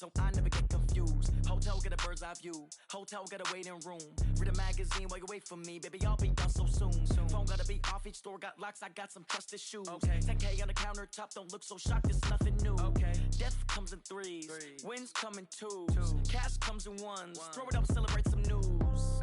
so I never get confused. Hotel get a bird's eye view, hotel get a waiting room. Read a magazine while you wait for me, baby, I'll be done so soon. Phone gotta be off, each store got locks, I got some trusted shoes. 10K on the countertop, don't look so shocked, it's nothing new. Death comes in threes, wins come in twos, cash comes in ones. Throw it up, celebrate some news.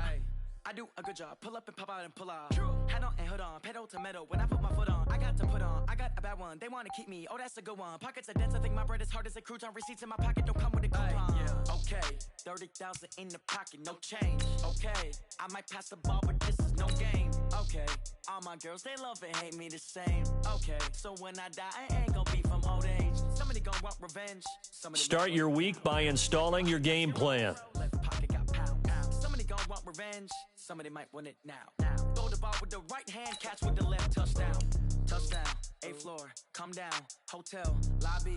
I do a good job, pull up and pop out and pull out. Head on and hood on, pedal to metal. When I put my foot on, I got to put on. I got a bad one, they wanna keep me, oh that's a good one. Pockets are dense, I think my bread is hard as a crouton. Receipts in my pocket don't come with a coupon. Okay, 30,000 in the pocket, no change. Okay, I might pass the ball, but this is no game. Okay, all my girls, they love and hate me the same. Okay, so when I die, I ain't gonna be from old age. Somebody gonna want revenge. Start your week by installing your game plan. Left pocket got pound. Somebody gonna want revenge. Somebody might want it now. Throw the ball with the right hand, catch with the left, touchdown. Touchdown, 8th floor, come down, hotel, lobby.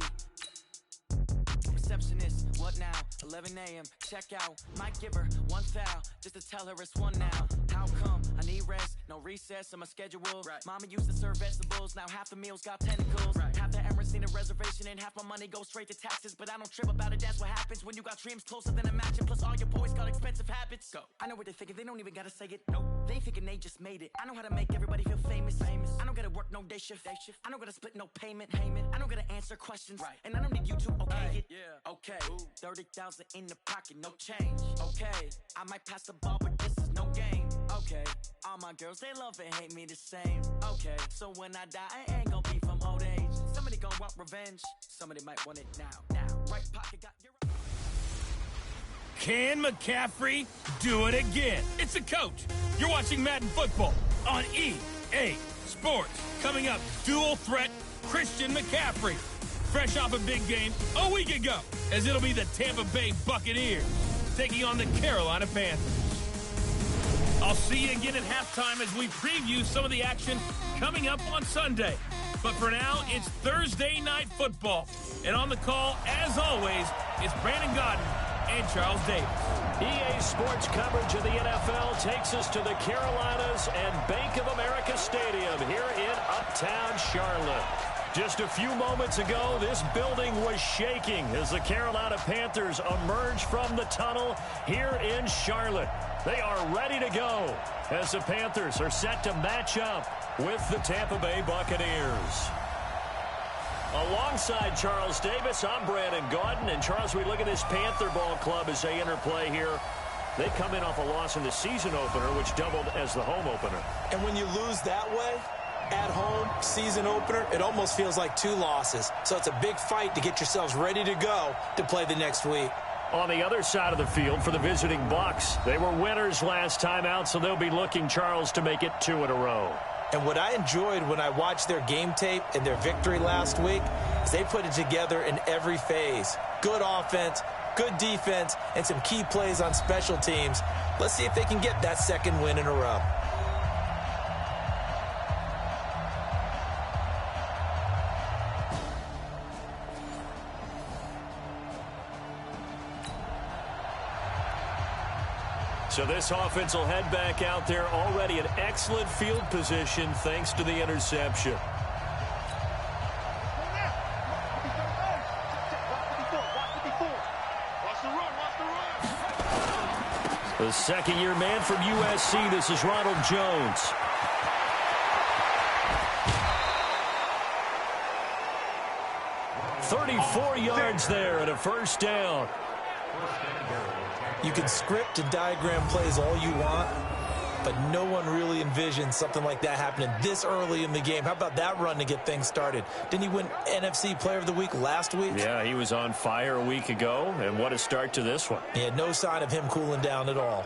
Receptionist, what now? 11 a.m., check out. Might give her one foul, just to tell her it's one now. How come? I need rest, no recess on my schedule. Mama used to serve vegetables, now half the meals got tentacles. Half the errands need a reservation and half my money goes straight to taxes. But I don't trip about it, that's what happens when you got dreams closer than a match. Plus all your boys got expensive habits. Go. I know what they're thinking, they don't even gotta say it. Nope. They thinking they just made it. I know how to make everybody feel famous. I don't gotta work no day shift. I don't gotta split no payment. I don't gotta answer questions. And I don't need you to okay it. Okay, 30,000 in the pocket, no change. Okay, I might pass the ball, but this is no game. Okay, all my girls, they love and hate me the same. Okay, so when I die, I ain't gonna be from old age. Somebody gonna want revenge. Somebody might want it now. Right pocket got your... Can McCaffrey do it again? It's the coach. You're watching Madden Football on EA Sports. Coming up, dual threat Christian McCaffrey. Fresh off a big game a week ago, as it'll be the Tampa Bay Buccaneers taking on the Carolina Panthers. I'll see you again at halftime as we preview some of the action coming up on Sunday. But for now, it's Thursday Night Football. And on the call, as always, is Brandon Godden and Charles Davis. EA Sports coverage of the NFL takes us to the Carolinas and Bank of America Stadium here in Uptown Charlotte. Just a few moments ago, this building was shaking as the Carolina Panthers emerge from the tunnel here in Charlotte. They are ready to go as the Panthers are set to match up with the Tampa Bay Buccaneers. Alongside Charles Davis, I'm Brandon Gaudin. And Charles, we look at this Panther ball club as they interplay here. They come in off a loss in the season opener, which doubled as the home opener. And when you lose that way, at home, season opener, it almost feels like 2 losses. So it's a big fight to get yourselves ready to go to play the next week. On the other side of the field for the visiting Bucs, they were winners last time out, so they'll be looking, Charles, to make it 2 in a row. And what I enjoyed when I watched their game tape and their victory last week is they put it together in every phase. Good offense, good defense, and some key plays on special teams. Let's see if they can get that 2nd win in a row. So this offense will head back out there, already in excellent field position thanks to the interception. The second-year man from USC, this is Ronald Jones. "34 yards there and a first down." You can script and diagram plays all you want, but no one really envisions something like that happening this early in the game. How about that run to get things started? Didn't he win NFC Player of the Week last week? Yeah, he was on fire a week ago, and what a start to this one. Yeah, no sign of him cooling down at all.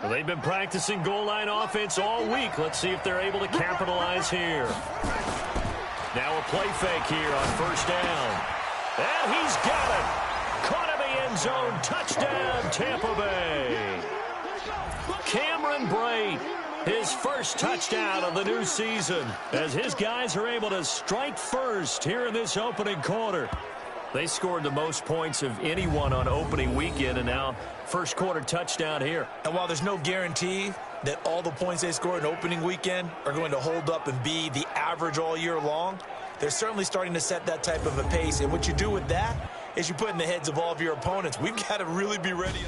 Well, they've been practicing goal line offense all week. Let's see if they're able to capitalize here. Now a play fake here on first down. And he's got it. Caught in the end zone. Touchdown, Tampa Bay. Cameron Brate, his first touchdown of the new season, as his guys are able to strike first here in this opening quarter. They scored the most points of anyone on opening weekend, and now first quarter touchdown here. And while there's no guarantee that all the points they scored in opening weekend are going to hold up and be the average all year long, they're certainly starting to set that type of a pace. And what you do with that is you put in the heads of all of your opponents, we've got to really be ready.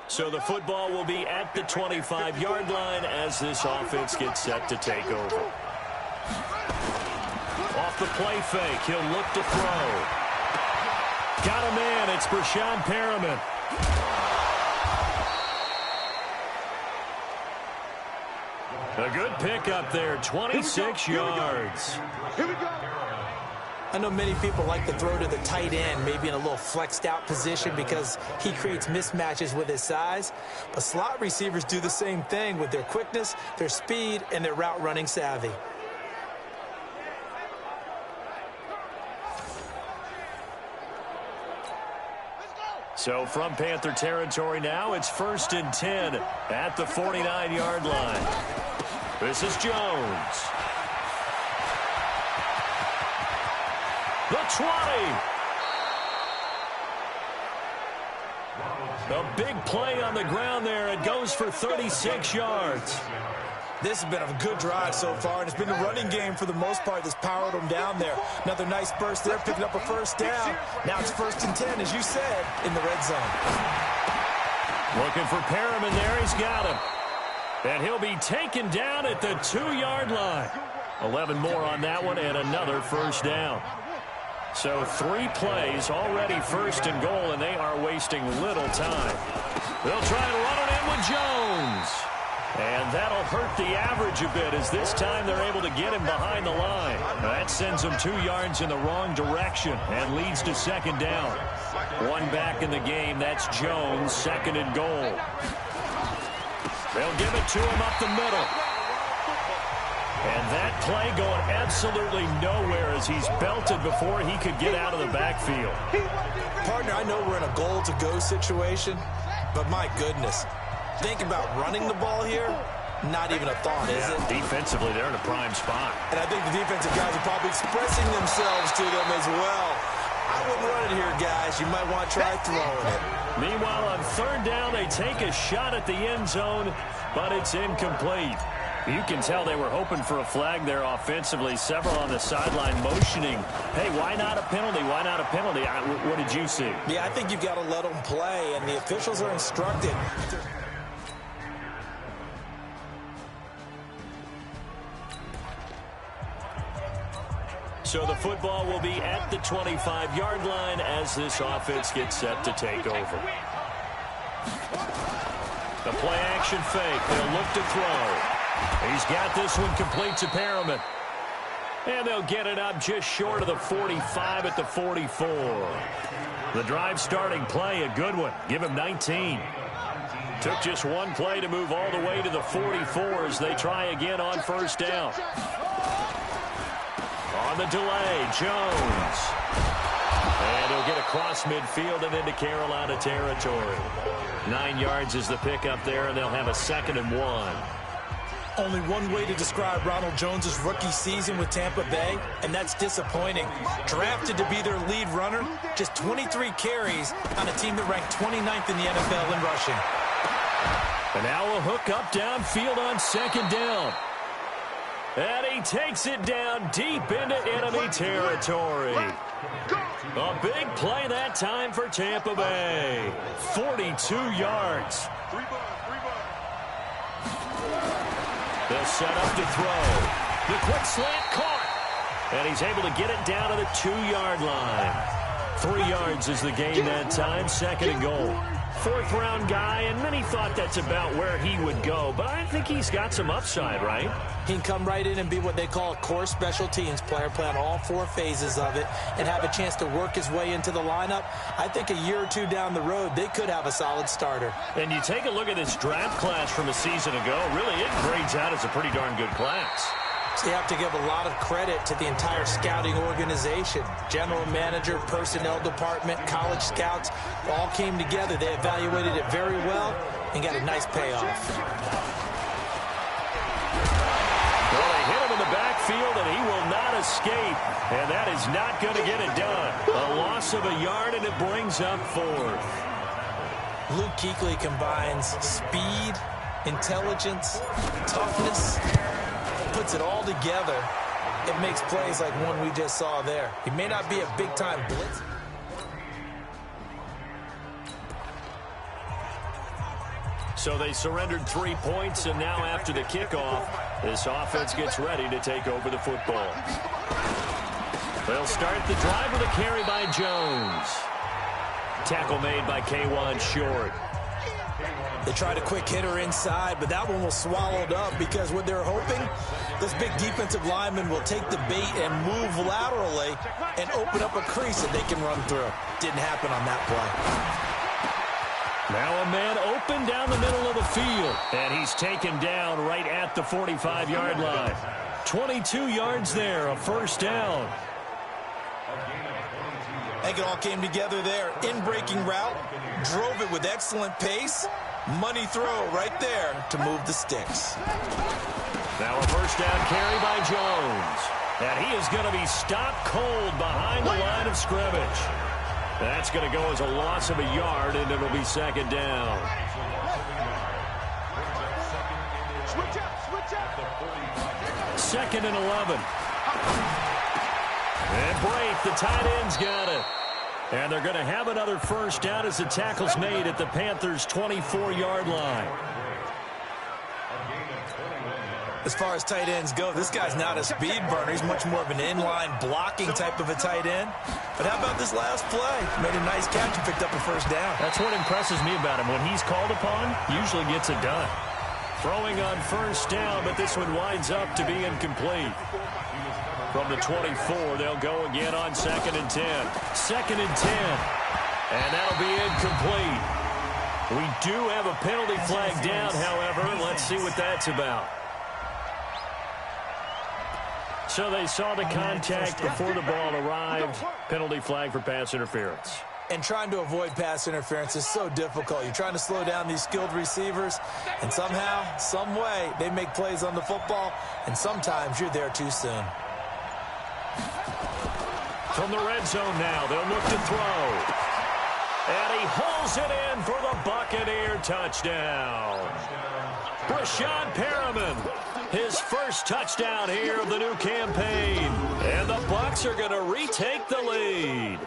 So the football will be at the 25-yard line as this offense gets set to take over. Off the play fake, he'll look to throw. Got a man, it's Brashad Perriman. A good pickup there, 26 yards. Here we go. I know many people like to throw to the tight end, maybe in a little flexed out position because he creates mismatches with his size. But slot receivers do the same thing with their quickness, their speed, and their route running savvy. So from Panther territory now, it's 1st and 10 at the 49-yard line. This is Jones. The 20. A big play on the ground there. It goes for 36 yards. This has been a good drive so far, and it's been the running game for the most part that's powered them down there. Another nice burst there, picking up a first down. Now it's 1st and 10, as you said, in the red zone. Looking for Perriman there. He's got him. And he'll be taken down at the 2-yard line. 11 more on that one, and another first down. So 3 plays, already 1st and goal, and they are wasting little time. They'll try and run it in with Jones. And that'll hurt the average a bit as this time they're able to get him behind the line. That sends him 2 yards in the wrong direction and leads to 2nd down. 1 back in the game. That's Jones, 2nd and goal. They'll give it to him up the middle. And that play going absolutely nowhere as he's belted before he could get out of the backfield. Partner, I know we're in a goal-to-go situation, but my goodness. Think about running the ball here, not even a thought, is it? Defensively, they're in a prime spot. And I think the defensive guys are probably expressing themselves to them as well. I wouldn't run it here, guys. You might want to try throwing it. Meanwhile, on 3rd down, they take a shot at the end zone, but it's incomplete. You can tell they were hoping for a flag there offensively. Several on the sideline motioning, hey, why not a penalty? Why not a penalty? What did you see? Yeah, I think you've got to let them play, and the officials are instructed. So the football will be at the 25-yard line as this offense gets set to take over. The play-action fake. They'll look to throw. He's got this one complete to Perriman. And they'll get it up just short of the 45 at the 44. The drive starting play, a good one. Give him 19. Took just 1 play to move all the way to the 44 as they try again on 1st down. On the delay, Jones. And he'll get across midfield and into Carolina territory. 9 yards is the pickup there, and they'll have a 2nd and 1. Only one way to describe Ronald Jones' rookie season with Tampa Bay, and that's disappointing. Drafted to be their lead runner, just 23 carries on a team that ranked 29th in the NFL in rushing. And now a hook up downfield on 2nd down. And he takes it down deep into enemy territory. A big play that time for Tampa Bay. 42 yards. They'll set up to throw. The quick slant caught. And he's able to get it down to the 2-yard line. 3 yards is the gain that time. 2nd and goal. 4th-round guy, and many thought that's about where he would go. But I think he's got some upside, right? He can come right in and be what they call a core special teams player, play on all 4 phases of it, and have a chance to work his way into the lineup. I think a year or 2 down the road, they could have a solid starter. And you take a look at this draft class from a season ago, really it grades out as a pretty darn good class. So you have to give a lot of credit to the entire scouting organization. General manager, personnel department, college scouts, all came together. They evaluated it very well and got a nice payoff. escape, and that is not going to get it done. A loss of a yard, and it brings up 4th. Luke Kuechly combines speed, intelligence, toughness, puts it all together. It makes plays like one we just saw there. He may not be a big-time blitz. So they surrendered 3 points, and now after the kickoff, this offense gets ready to take over the football. They'll start the drive with a carry by Jones. Tackle made by K'Wan Short. They tried a quick hitter inside, but that one was swallowed up because what they're hoping, this big defensive lineman will take the bait and move laterally and open up a crease that they can run through. Didn't happen on that play. Now a man open down the middle of the field, and he's taken down right at the 45-yard line. 22 yards there, a first down. I think it all came together there. In-breaking route, drove it with excellent pace. Money throw right there to move the sticks. Now a first down carry by Jones. And he is going to be stopped cold behind the line of scrimmage. That's going to go as a loss of a yard, and it'll be second down. Second and 11. And Brate, the tight end's got it. And they're going to have another first down as the tackle's made at the Panthers' 24-yard line. As far as tight ends go, this guy's not a speed burner. He's much more of an inline blocking type of a tight end. But how about this last play? Made a nice catch and picked up a first down. That's what impresses me about him. When he's called upon, usually gets it done. Throwing on first down, but this one winds up to be incomplete. From the 24, they'll go again on second and 10. Second and 10. And that'll be incomplete. We do have a penalty flag down, however. Let's see what that's about. So they saw the contact before the ball arrived. Penalty flag for pass interference. And trying to avoid pass interference is so difficult. You're trying to slow down these skilled receivers, and somehow, some way, they make plays on the football, and sometimes you're there too soon. From the red zone now, they'll look to throw. And he hauls it in for the Buccaneer touchdown. Brashad Perriman, his first touchdown here of the new campaign. And the Bucs are going to retake the lead.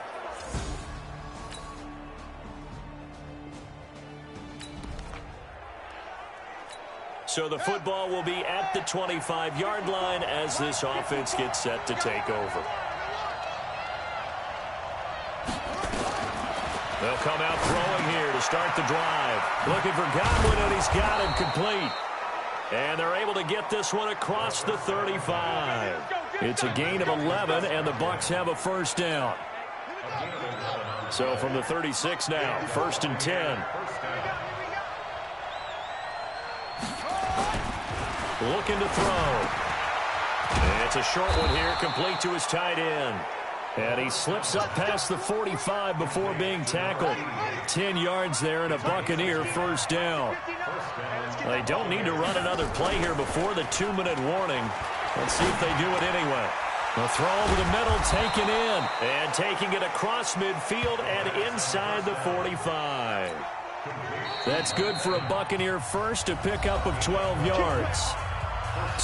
So the football will be at the 25-yard line as this offense gets set to take over. They'll come out throwing here to start the drive. Looking for Godwin, and he's got him complete. And they're able to get this one across the 35. It's a gain of 11, and the Bucs have a first down. So from the 36 now, first and 10. Looking to throw. And it's a short one here, complete to his tight end. And he slips up past the 45 before being tackled. 10 yards there and a Buccaneer first down. They don't need to run another play here before the 2-minute warning. Let's see if they do it anyway. The throw over the middle, taken in. And taking it across midfield and inside the 45. That's good for a Buccaneer first, a pickup of 12 yards.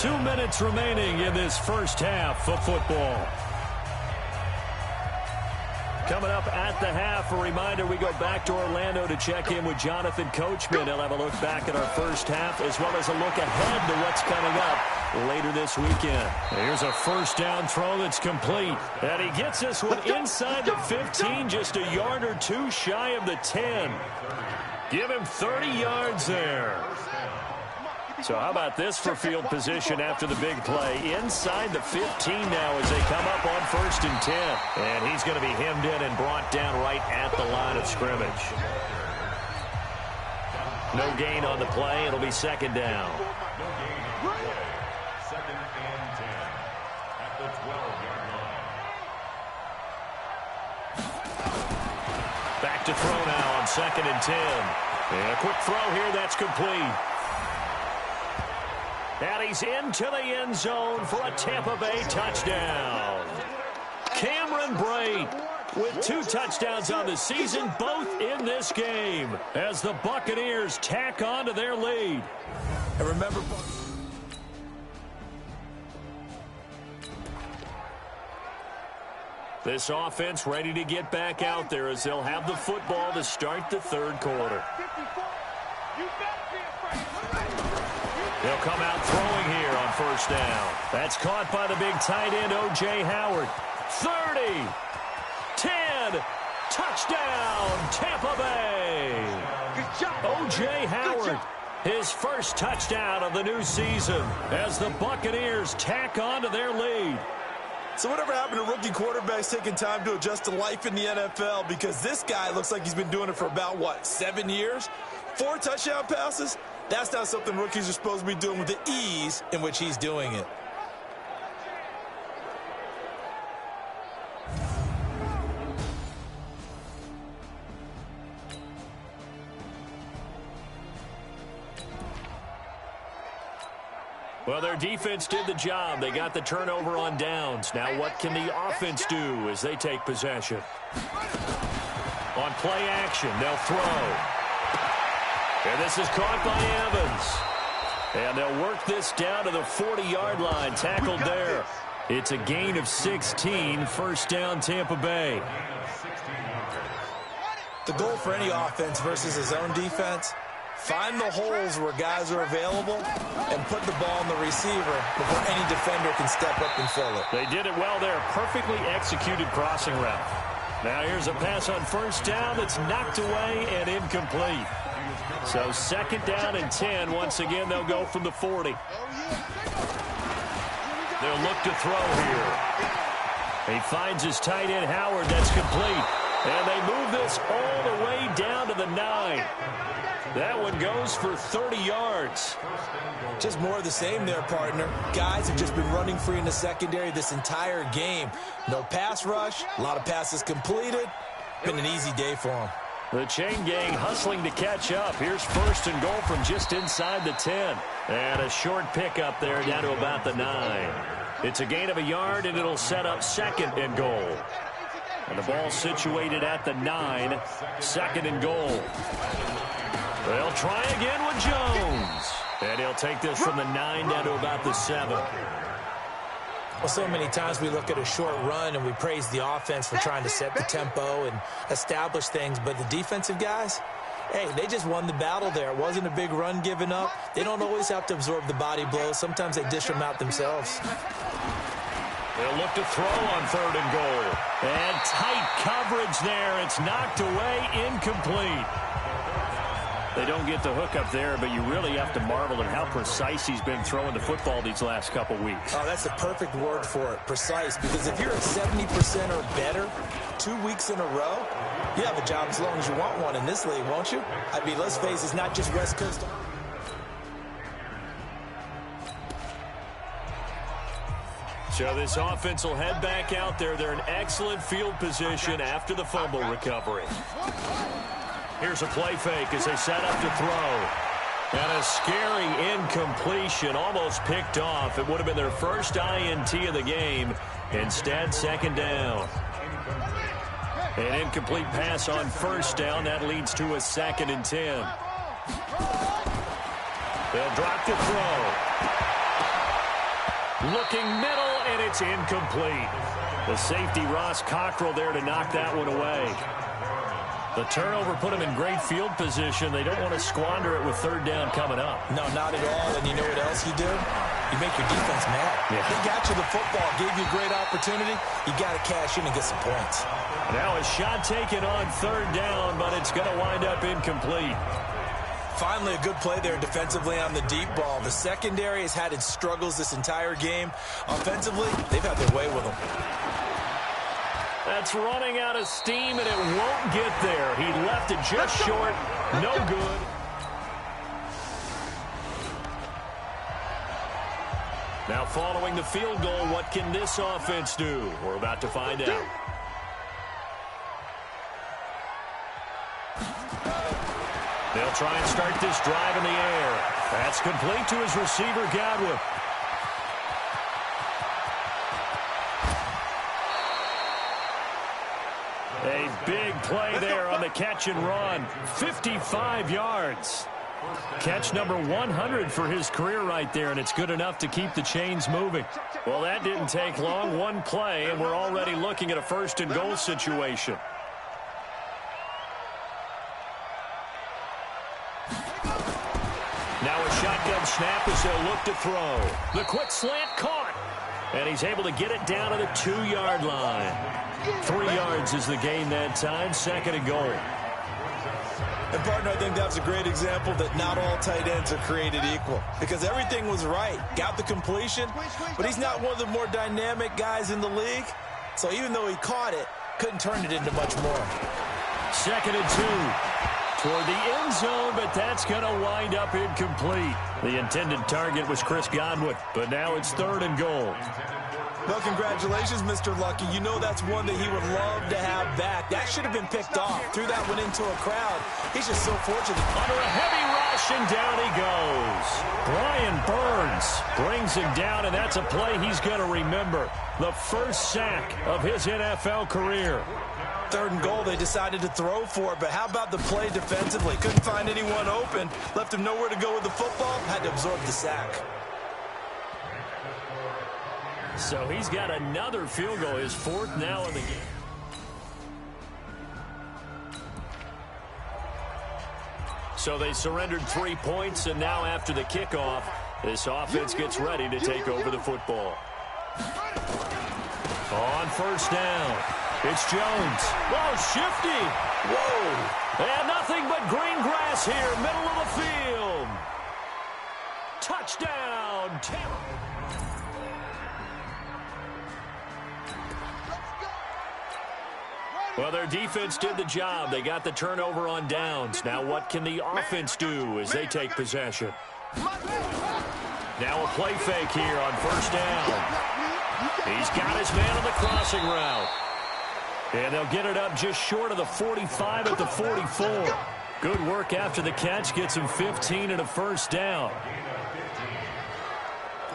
2 minutes remaining in this first half of football. Coming up at the half, a reminder, we go back to Orlando to check in with Jonathan Coachman. He'll have a look back at our first half as well as a look ahead to what's coming up later this weekend. Here's a first down throw that's complete. And he gets this one inside the 15, just a yard or two shy of the 10. Give him 30 yards there. So how about this for field position after the big play? Inside the 15 now as they come up on first and 10. And he's going to be hemmed in and brought down right at the line of scrimmage. No gain on the play. It'll be second down. Second and 10 at the 12-yard line. Back to throw now on second and 10. And a quick throw here, that's complete. And he's into the end zone for a Tampa Bay touchdown. Cameron Brate with 2 touchdowns on the season, both in this game, as the Buccaneers tack on to their lead. And remember, this offense ready to get back out there as they'll have the football to start the third quarter. They'll come out throwing here on first down. That's caught by the big tight end, O.J. Howard. 30, 10, touchdown, Tampa Bay. O.J. Howard, his first touchdown of the new season as the Buccaneers tack on to their lead. so whatever happened to rookie quarterbacks taking time to adjust to life in the NFL? Because this guy looks like he's been doing it for about, 7 years? 4 touchdown passes? That's not something rookies are supposed to be doing with the ease in which he's doing it. Well, their defense did the job. They got the turnover on downs. Now what can the offense do as they take possession? On play action, they'll throw. And this is caught by Evans. And they'll work this down to the 40-yard line, tackled there. It's a gain of 16, first down Tampa Bay. The goal for any offense versus his own defense, find the holes where guys are available and put the ball in the receiver before any defender can step up and fill it. They did it well there. Perfectly executed crossing route. Now here's a pass on first down that's knocked away and incomplete. So second down and 10. Once again, they'll go from the 40. They'll look to throw here. He finds his tight end, Howard. That's complete. And they move this all the way down to the 9. That one goes for 30 yards. Just more of the same there, partner. Guys have just been running free in the secondary this entire game. No pass rush, a lot of passes completed. Been an easy day for them. The chain gang hustling to catch up. Here's first and goal from just inside the 10. And a short pickup there down to about the 9. It's a gain of a yard, and it'll set up second and goal. And the ball situated at the 9, second and goal. They'll try again with Jones. And he'll take this from the 9 down to about the 7. Well, so many times we look at a short run and we praise the offense for trying to set the tempo and establish things. But the defensive guys, hey, they just won the battle there. It wasn't a big run given up. They don't always have to absorb the body blows. Sometimes they dish them out themselves. They'll look to throw on third and goal. And tight coverage there. It's knocked away, incomplete. They don't get the hook up there, but you really have to marvel at how precise he's been throwing the football these last couple weeks. Oh, that's the perfect word for it, precise. Because if you're at 70% or better 2 weeks in a row, you have a job as long as you want one in this league, won't you? I mean, let's face it, it's not just West Coast. So this offense will head back out there. They're in excellent field position after the fumble recovery. Here's a play fake as they set up to throw. And a scary incompletion, almost picked off. It would have been their first INT of the game. Instead, second down. An incomplete pass on first down. That leads to a second and 10. They'll drop the throw. Looking middle, and it's incomplete. The safety, Ross Cockrell, there to knock that one away. The turnover put them in great field position. They don't want to squander it with third down coming up. No, not at all. And you know what else you do? You make your defense mad. Yeah. They got you the football, gave you a great opportunity. You got to cash in and get some points. Now a shot taken on third down, but it's going to wind up incomplete. Finally, a good play there defensively on the deep ball. The secondary has had its struggles this entire game. Offensively, they've had their way with them. That's running out of steam, and it won't get there. He left it just short. No good. Now following the field goal, what can this offense do? We're about to find out. They'll try and start this drive in the air. That's complete to his receiver, Godwin. A big play there on the catch and run. 55 yards. Catch number 100 for his career right there, and it's good enough to keep the chains moving. Well, that didn't take long. One play, and we're already looking at a first-and-goal situation. Now a shotgun snap as they'll look to throw. The quick slant caught, and he's able to get it down to the 2-yard line. 3 yards is the gain that time, second and goal. And, partner, I think that was a great example that not all tight ends are created equal because everything was right. Got the completion, but he's not one of the more dynamic guys in the league. So even though he caught it, couldn't turn it into much more. Second and 2 toward the end zone, but that's going to wind up incomplete. The intended target was Chris Godwin, but now it's third and goal. Well, congratulations, Mr. Lucky. You know that's one that he would love to have back. That should have been picked off. Threw that one into a crowd. He's just so fortunate. Under a heavy rush, and down he goes. Brian Burns brings him down, and that's a play he's going to remember. The first sack of his NFL career. Third and goal, they decided to throw for it, but how about the play defensively? Couldn't find anyone open. Left him nowhere to go with the football. Had to absorb the sack. So he's got another field goal, his fourth now in the game. So they surrendered 3 points, and now after the kickoff, this offense gets ready to take over the football. On first down, it's Jones. Whoa, shifty. Whoa. And nothing but green grass here, middle of the field. Touchdown, Tampa. Well, their defense did the job. They got the turnover on downs. Now what can the offense do as they take possession? Now a play fake here on first down. He's got his man on the crossing route. And they'll get it up just short of the 45 at the 44. Good work after the catch. Gets him 15 and a first down.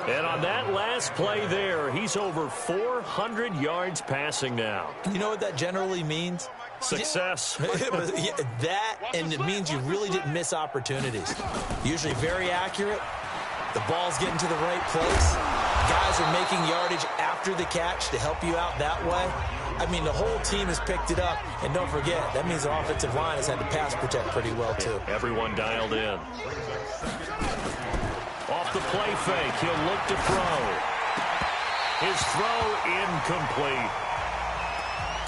And on that last play there, he's over 400 yards passing now. You know what that generally means? Success. That, and it means you really didn't miss opportunities. Usually very accurate. The ball's getting to the right place. Guys are making yardage after the catch to help you out that way. I mean, the whole team has picked it up. And don't forget, that means the offensive line has had to pass protect pretty well, too. Everyone dialed in. Off the play fake, he'll look to throw. His throw incomplete.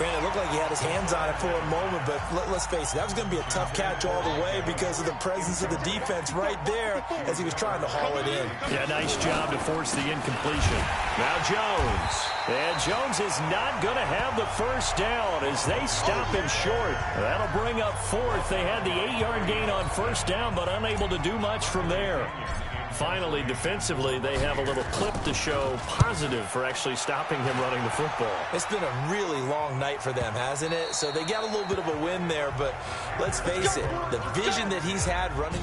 Brandon, it looked like he had his hands on it for a moment, but let's face it, that was going to be a tough catch all the way because of the presence of the defense right there as he was trying to haul it in. Yeah, nice job to force the incompletion. Now Jones. And Jones is not going to have the first down as they stop him short. That'll bring up fourth. They had the 8-yard gain on first down, but unable to do much from there. Finally, defensively, they have a little clip to show positive for actually stopping him running the football. It's been a really long night for them, hasn't it? So they got a little bit of a win there, but let's face it, the vision that he's had running.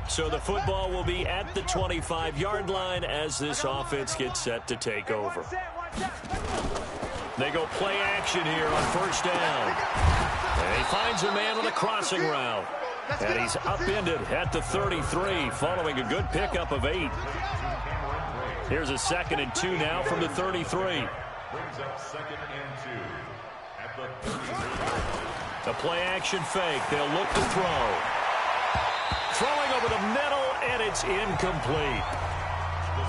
So the football will be at the 25-yard line as this offense gets set to take over. They go play action here on first down. And he finds a man on the crossing route. And he's upended at the 33 following a good pickup of 8. Here's a 2nd and 2 now from the 33. Brings up 2nd and 2 at the 33. A play action fake. They'll look to throw. Throwing over the middle, and it's incomplete.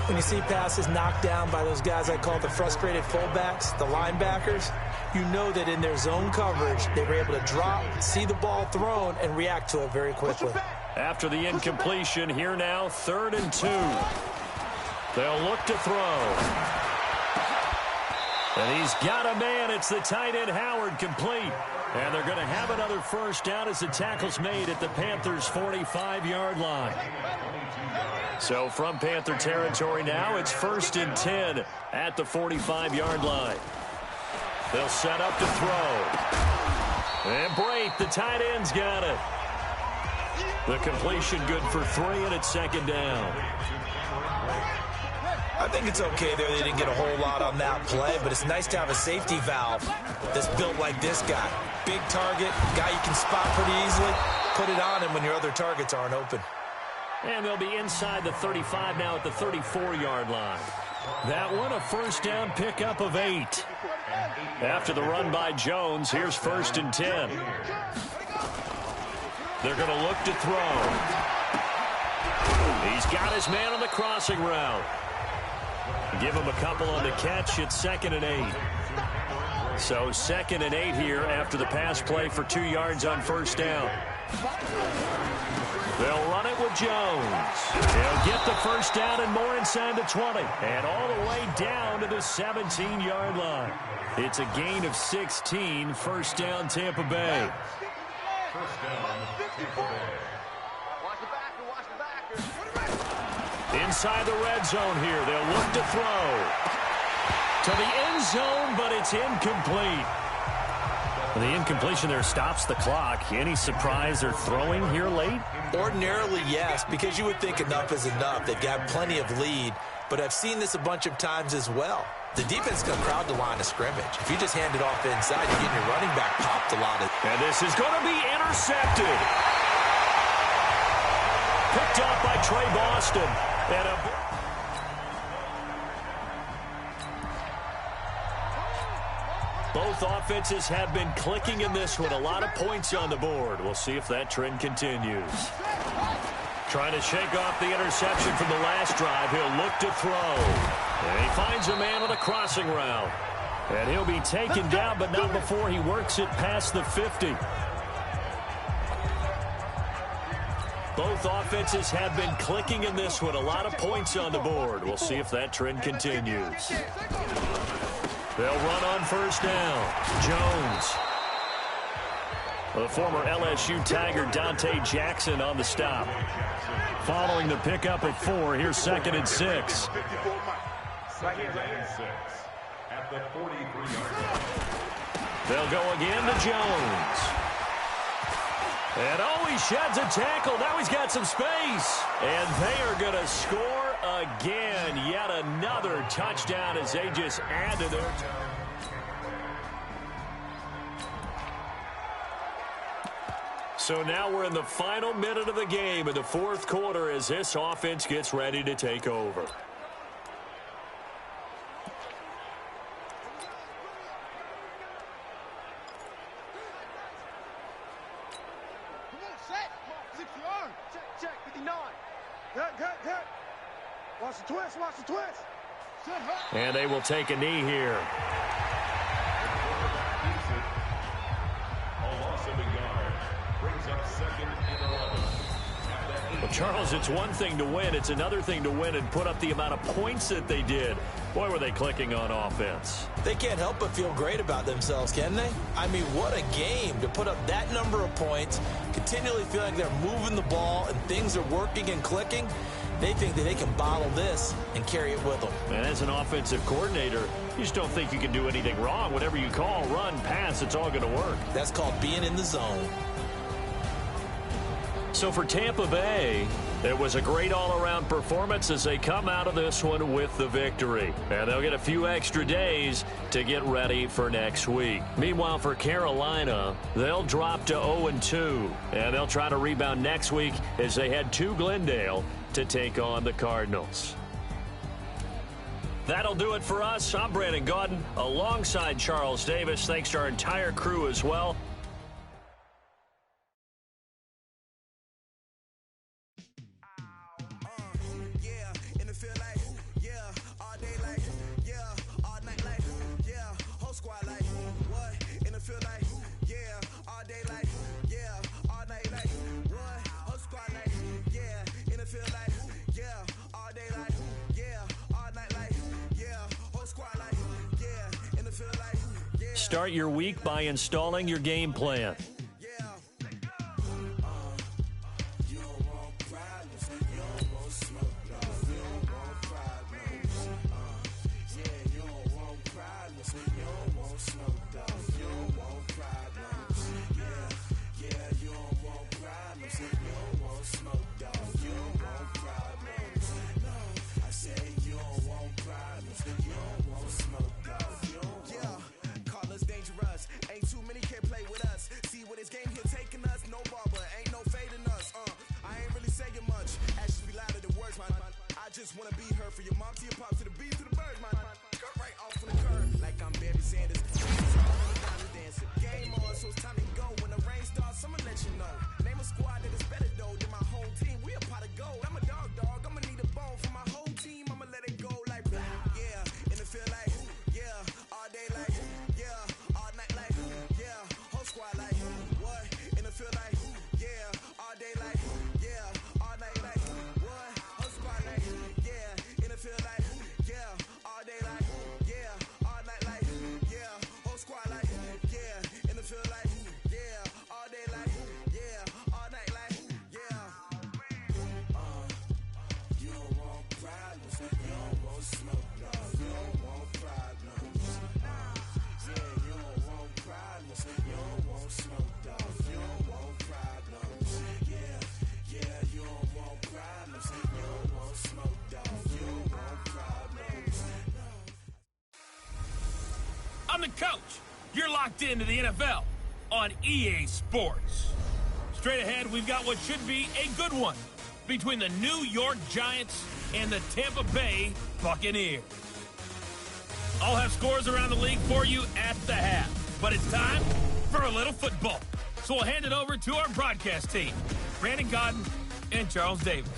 When you see passes knocked down by those guys I call the frustrated fullbacks, the linebackers, you know that in their zone coverage, they were able to drop, see the ball thrown, and react to it very quickly. After the incompletion, here now, 3rd and 2. They'll look to throw. And he's got a man. It's the tight end, Howard, complete. And they're going to have another first down as the tackle's made at the Panthers' 45-yard line. So from Panther territory now, it's 1st and 10 at the 45-yard line. They'll set up to throw. And Brate, the tight end's got it. The completion good for 3, and it's second down. I think it's okay there. They didn't get a whole lot on that play, but it's nice to have a safety valve that's built like this guy. Big target, guy you can spot pretty easily. Put it on him when your other targets aren't open. And they'll be inside the 35 now at the 34-yard line. That one a first down pickup of 8. After the run by Jones, here's 1st and 10. They're going to look to throw. He's got his man on the crossing route. Give him a couple on the catch. It's 2nd and 8. So 2nd and 8 here after the pass play for 2 yards on first down. They'll run it with Jones. He'll get the first down and more inside the 20. And all the way down to the 17-yard line. It's a gain of 16. First down, Tampa Bay. First down, Tampa Bay. Inside the red zone here. They'll look to throw. To the end zone, but it's incomplete. The incompletion there stops the clock. Any surprise they're throwing here late? Ordinarily, yes, because you would think enough is enough. They've got plenty of lead, but I've seen this a bunch of times as well. The defense is going to crowd the line of scrimmage. If you just hand it off inside, you're getting your running back popped a lot. And this is going to be intercepted. Picked off by Trey Boston. And both offenses have been clicking in this one. A lot of points on the board. We'll see if that trend continues. Trying to shake off the interception from the last drive. He'll look to throw. And he finds a man on a crossing route. And he'll be taken down, but not before he works it past the 50. Both offenses have been clicking in this one. A lot of points on the board. We'll see if that trend continues. They'll run on first down. Jones. The former LSU Tiger Dante Jackson on the stop. Following the pickup of 4, here's 2nd and 6. At the 43-yard line. They'll go again to Jones. And he sheds a tackle. Now he's got some space. And they are going to score again. Yet another touchdown as they just add to their time. So now we're in the final minute of the game in the 4th quarter as this offense gets ready to take over. Watch the twist. And they will take a knee here. A loss of a yard brings up 2nd and 11. Well, Charles, it's one thing to win. It's another thing to win and put up the amount of points that they did. Boy, were they clicking on offense. They can't help but feel great about themselves, can they? I mean, what a game to put up that number of points, continually feel like they're moving the ball and things are working and clicking. They think that they can bottle this and carry it with them. And as an offensive coordinator, you just don't think you can do anything wrong. Whatever you call, run, pass, it's all going to work. That's called being in the zone. So for Tampa Bay, it was a great all-around performance as they come out of this one with the victory. And they'll get a few extra days to get ready for next week. Meanwhile, for Carolina, they'll drop to 0-2. And they'll try to rebound next week as they head to Glendale to take on the Cardinals. That'll do it for us. I'm Brandon Gaudin alongside Charles Davis. Thanks to our entire crew as well. Start your week by installing your game plan. need her for your mom to your pop to the beat to the birds, man. Cut right off from the curb like I'm Barry Sanders. Game on, so it's time to go. When the rain starts, I'ma let you know. Name a squad that is better though than my whole team. We a pot of gold. I'm a dog. I'ma need a bone for my whole team. I'ma let it go like yeah. In the field like yeah. All day like yeah. All night like yeah. Whole squad like what? In the field like yeah. All day like yeah. All night like what? Whole squad like yeah. In the field like yeah. All day like yeah. All night like yeah. Whole squad like yeah. In the field like yeah. All day like yeah. All night like yeah. You don't want problems. You don't want smoke. No. You don't want problems. Yeah, you don't want problems. You don't want smoke. Dog. You don't want problems. Yeah, you don't want problems. You don't want smoke. Dog. You don't want problems. I'm the coach. You're locked into the NFL on EA Sports. Straight ahead, we've got what should be a good one between the New York Giants and the Tampa Bay Buccaneers. I'll have scores around the league for you at the half, but it's time for a little football. So we'll hand it over to our broadcast team, Brandon Godden and Charles Davis.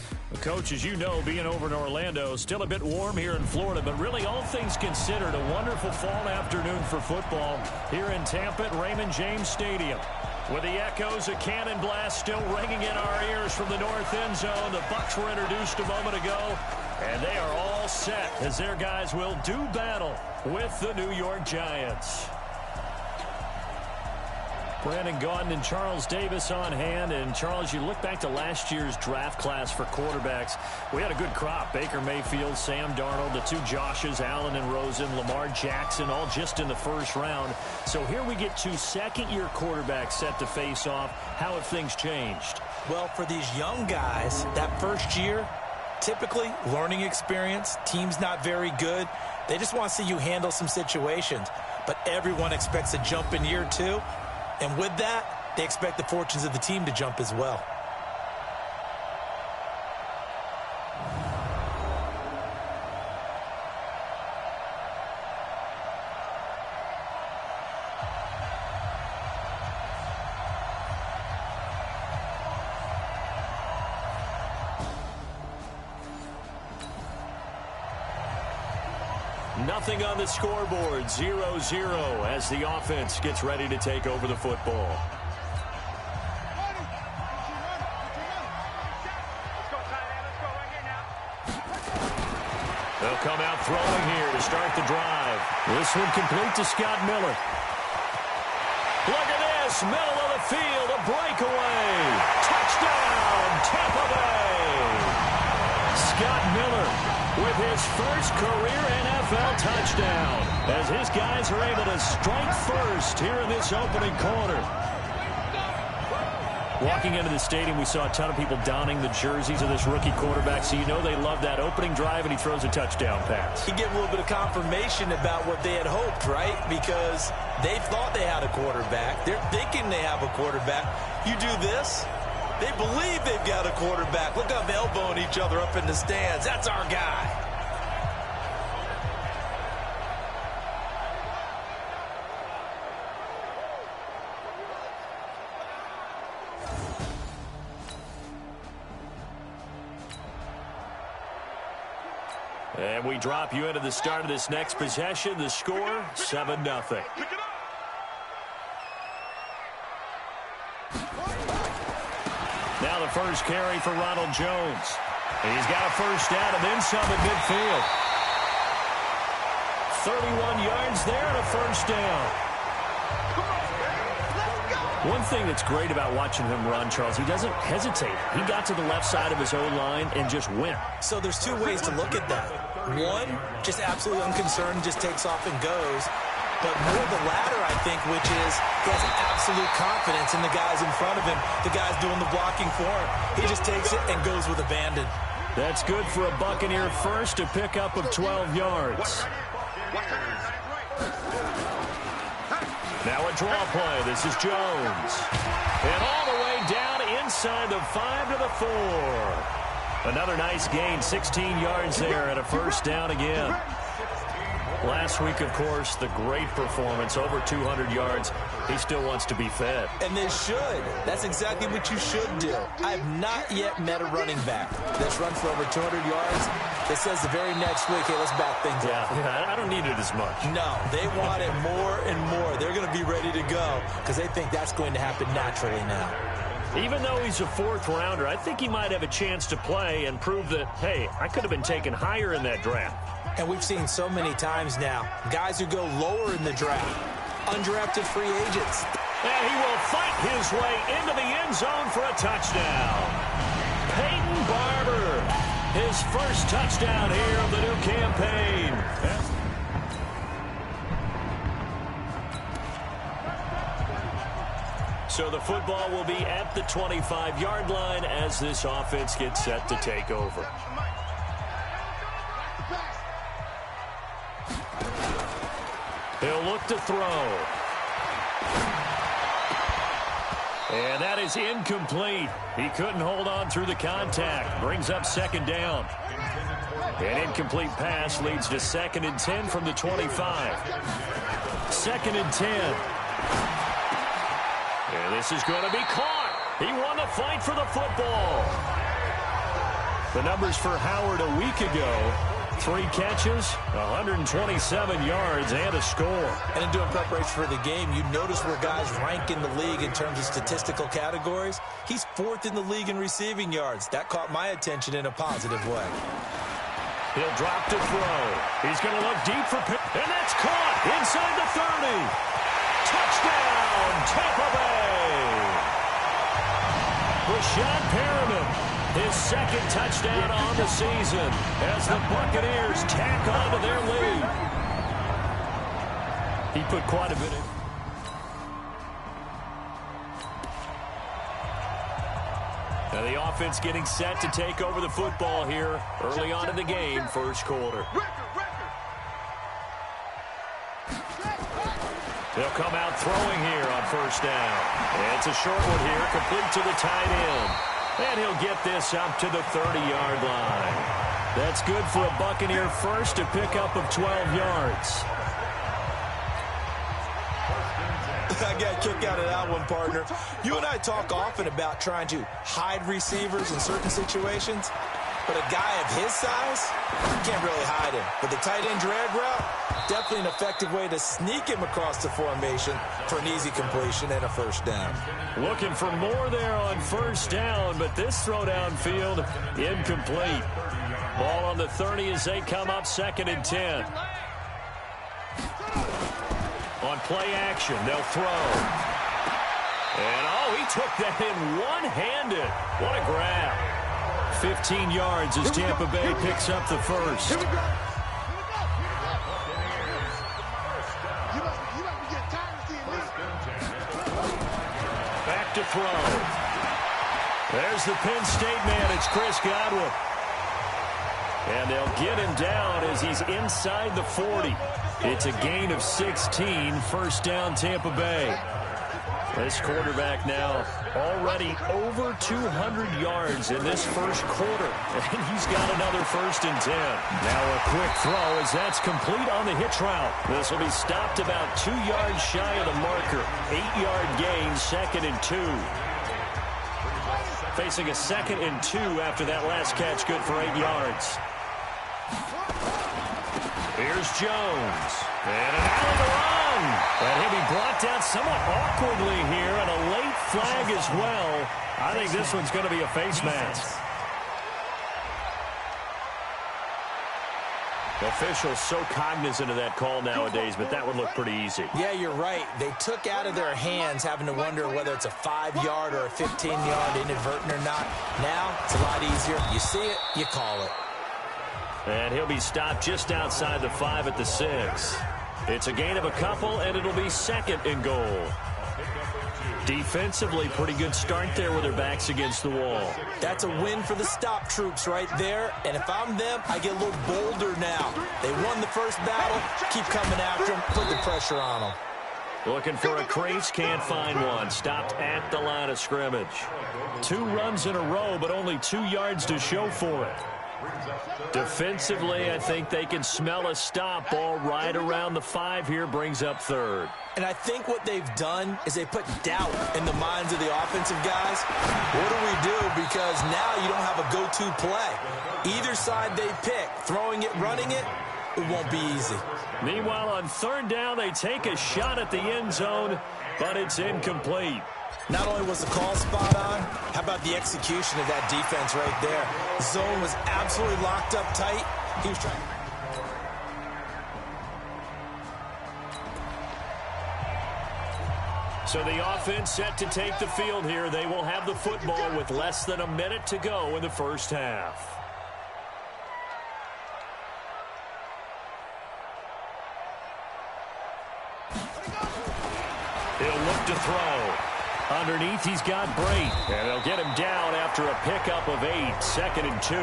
Coach, as you know, being over in Orlando, still a bit warm here in Florida, but really all things considered, a wonderful fall afternoon for football here in Tampa at Raymond James Stadium. With the echoes of cannon blast still ringing in our ears from the north end zone, the Bucs were introduced a moment ago, and they are all set as their guys will do battle with the New York Giants. Brandon Gaudin and Charles Davis on hand. And, Charles, you look back to last year's draft class for quarterbacks. We had a good crop. Baker Mayfield, Sam Darnold, the two Joshes, Allen and Rosen, Lamar Jackson, all just in the first round. So here we get two second-year quarterbacks set to face off. How have things changed? Well, for these young guys, that first year, typically learning experience, team's not very good. They just want to see you handle some situations. But everyone expects a jump in year two. And with that, they expect the fortunes of the team to jump as well. Nothing on the scoreboard, 0-0 as the offense gets ready to take over the football. They'll come out throwing here to start the drive. This one complete to Scott Miller. Look at this, middle of the field, a breakaway. Touchdown, Tampa Bay. Scott Miller with his first career NFL touchdown as his guys are able to strike first here in this opening quarter. Walking into the stadium, we saw a ton of people donning the jerseys of this rookie quarterback, so you know they love that opening drive, and he throws a touchdown pass. You get a little bit of confirmation about what they had hoped, right? Because they thought they had a quarterback. They're thinking they have a quarterback. You do this, they believe they've got a quarterback. Look up, elbowing each other up in the stands. That's our guy. And we drop you into the start of this next possession. The score, 7-0. Now the first carry for Ronald Jones. He's got a first down and then some at midfield. 31 yards there and a first down. One thing that's great about watching him run, Charles, he doesn't hesitate. He got to the left side of his O-line and just went. So there's two ways to look at that. One, just absolutely unconcerned, just takes off and goes. But more the latter, I think, which is he has absolute confidence in the guys in front of him, the guys doing the blocking for him. He just takes it and goes with abandon. That's good for a Buccaneer first, to pick up of 12 yards. Now a draw play. This is Jones. And all the way down inside the 5 to the 4. Another nice gain, 16 yards there and a first down again. Last week, of course, the great performance, over 200 yards. He still wants to be fed. And they should. That's exactly what you should do. I have not yet met a running back that's run for over 200 yards that says the very next week, hey, let's back things up. Yeah, I don't need it as much. No, they want it more and more. They're going to be ready to go because they think that's going to happen naturally now. Even though he's a fourth-rounder, I think he might have a chance to play and prove that, hey, I could have been taken higher in that draft. And we've seen so many times now, guys who go lower in the draft, undrafted free agents. And he will fight his way into the end zone for a touchdown. Peyton Barber, his first touchdown here of the new campaign. So the football will be at the 25-yard line as this offense gets set to take over. He'll look to throw. And that is incomplete. He couldn't hold on through the contact. Brings up second down. An incomplete pass leads to 2nd and 10 from the 25. 2nd and 10. And this is going to be caught. He won the fight for the football. The numbers for Howard a week ago. 3 catches, 127 yards, and a score. And in doing preparation for the game, you notice where guys rank in the league in terms of statistical categories. He's 4th in the league in receiving yards. That caught my attention in a positive way. He'll drop to throw. He's going to look deep for pick, and that's caught inside the 30. Touchdown, Tampa Bay. Rashad Perriman. His 2nd touchdown on the season as the Buccaneers tack on to their lead. He put quite a bit in. Now the offense getting set to take over the football here early on in the game, first quarter. They'll come out throwing here on first down. And it's a short one here, complete to the tight end. And he'll get this up to the 30-yard line. That's good for a Buccaneer first, a pickup of 12 yards. I got a kick out of that one, partner. You and I talk often about trying to hide receivers in certain situations. But a guy of his size, you can't really hide him. But the tight end drag route, definitely an effective way to sneak him across the formation for an easy completion and a first down. Looking for more there on first down, but this throw downfield incomplete. Ball on the 30 as they come up 2nd and 10. On play action, they'll throw. And, oh, he took that in one-handed. What a grab. 15 yards as Tampa Bay picks up the first. Back to throw. There's the Penn State man. It's Chris Godwin. And they'll get him down as he's inside the 40. It's a gain of 16. First down, Tampa Bay. This quarterback now already over 200 yards in this first quarter. And he's got another 1st and 10. Now a quick throw as that's complete on the hitch route. This will be stopped about 2 yards shy of the marker. 8-yard gain, 2nd and 2. Facing a 2nd and 2 after that last catch, good for 8 yards. Here's Jones. And an alley to run. And he'll be brought down somewhat awkwardly here, and a late flag as well. I think this one's going to be a face mask. Officials so cognizant of that call nowadays, but that would look pretty easy. Yeah, you're right. They took out of their hands having to wonder whether it's a 5-yard or a 15-yard inadvertent or not. Now, it's a lot easier. You see it, you call it. And he'll be stopped just outside the 5 at the 6. It's a gain of a couple, and it'll be 2nd and goal. Defensively, pretty good start there with their backs against the wall. That's a win for the stop troops right there. And if I'm them, I get a little bolder now. They won the first battle. Keep coming after them. Put the pressure on them. Looking for a crease, can't find one. Stopped at the line of scrimmage. 2 runs in a row, but only 2 yards to show for it. Defensively, I think they can smell a stop. Ball right around the 5 here, brings up 3rd. And I think what they've done is they put doubt in the minds of the offensive guys. What do we do? Because now you don't have a go-to play. Either side they pick, throwing it, running it, it won't be easy. Meanwhile, on 3rd down, they take a shot at the end zone, but it's incomplete. Not only was the call spot on, how about the execution of that defense right there? The zone was absolutely locked up tight. He was trying. So the offense set to take the field here. They will have the football with less than a minute to go in the first half. He'll look to throw. Underneath, he's got Brate. And they'll get him down after a pickup of 8. 2nd and 2.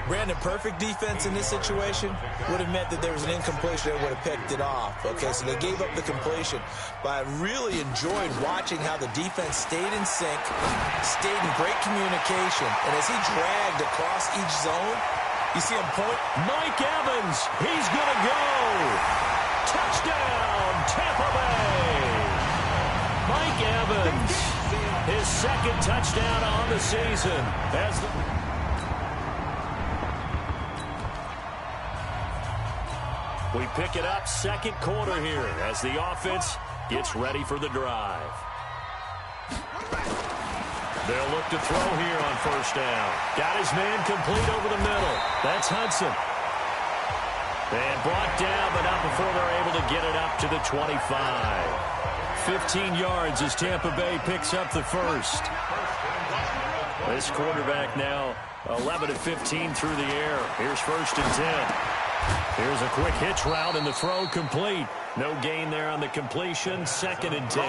Brandon, perfect defense in this situation would have meant that there was an incompletion that would have picked it off. Okay, so they gave up the completion. But I really enjoyed watching how the defense stayed in sync, stayed in great communication. And as he dragged across each zone, you see him point. Mike Evans, he's going to go. Touchdown, Tampa Bay. Mike Evans, his 2nd touchdown on the season. We pick it up 2nd quarter here as the offense gets ready for the drive. They'll look to throw here on 1st down. Got his man complete over the middle. That's Hudson. And brought down, but not before they're able to get it up to the 25. 15 yards as Tampa Bay picks up the 1st. This quarterback now 11 of 15 through the air. Here's 1st and 10. Here's a quick hitch route, and the throw complete. No gain there on the completion. 2nd and 10.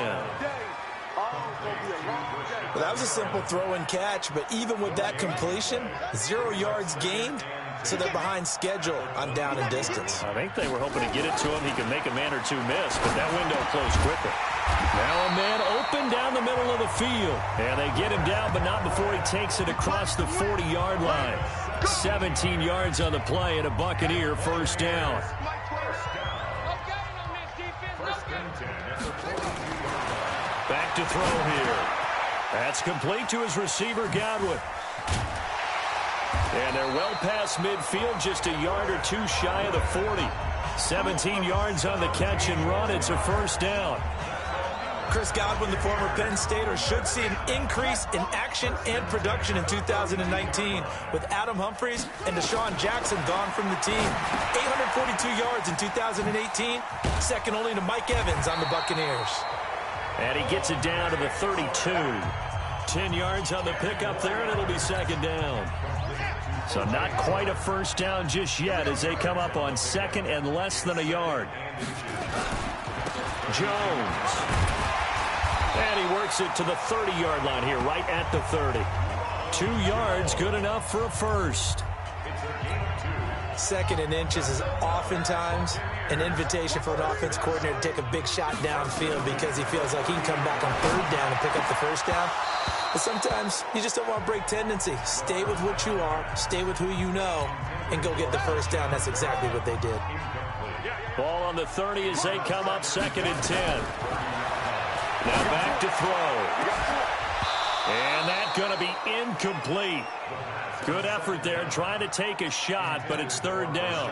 Well, that was a simple throw and catch, but even with that completion, 0 yards gained, so they're behind schedule on down and distance. I think they were hoping to get it to him. He could make a man or 2 miss, but that window closed quicker. Now a man open down the middle of the field. And they get him down, but not before he takes it across the 40-yard line. 17 yards on the play and a Buccaneer 1st down. Back to throw here. That's complete to his receiver, Godwin. And they're well past midfield, just a yard or 2 shy of the 40. 17 yards on the catch and run. It's a 1st down. Chris Godwin, the former Penn Stater, should see an increase in action and production in 2019 with Adam Humphries and Deshaun Jackson gone from the team. 842 yards in 2018, second only to Mike Evans on the Buccaneers. And he gets it down to the 32. 10 yards on the pickup there, and it'll be 2nd down. So not quite a 1st down just yet as they come up on 2nd and less than a yard. Jones. And he works it to the 30-yard line here, right at the 30. 2 yards, good enough for a 1st. 2nd and inches is oftentimes an invitation for an offense coordinator to take a big shot downfield because he feels like he can come back on 3rd down and pick up the 1st down. But sometimes you just don't want to break tendency. Stay with what you are, stay with who you know, and go get the 1st down. That's exactly what they did. Ball on the 30 as they come up 2nd and 10. Now back to throw. And that's going to be incomplete. Good effort there trying to take a shot, but it's 3rd down.